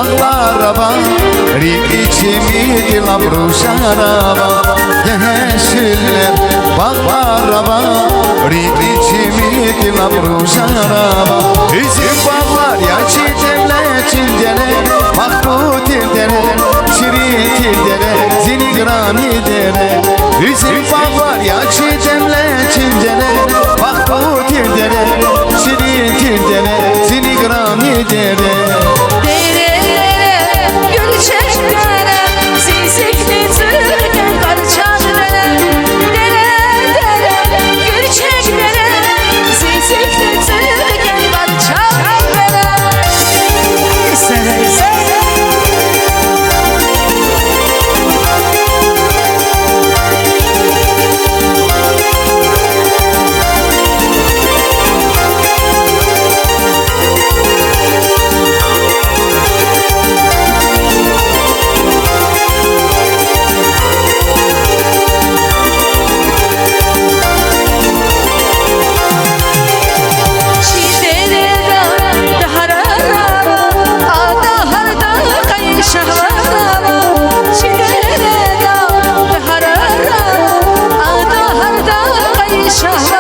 bağlaraba Riçimi labruşaraba Yeşiller bağlaraba Riçimi labruşaraba Üzüm bağlar ya çiğdemle çildere Mahmut irdere Şirin irdere Zinigran irdere Üzüm bağlar ya çiğdemle çildere Mahmut irdere Şirin irdere Zinigran irdere Derelere, gülçeklere Zizikli türken karçanlara Dere dere, gülçeklere Zizikli türken karçanlara Seversen şahla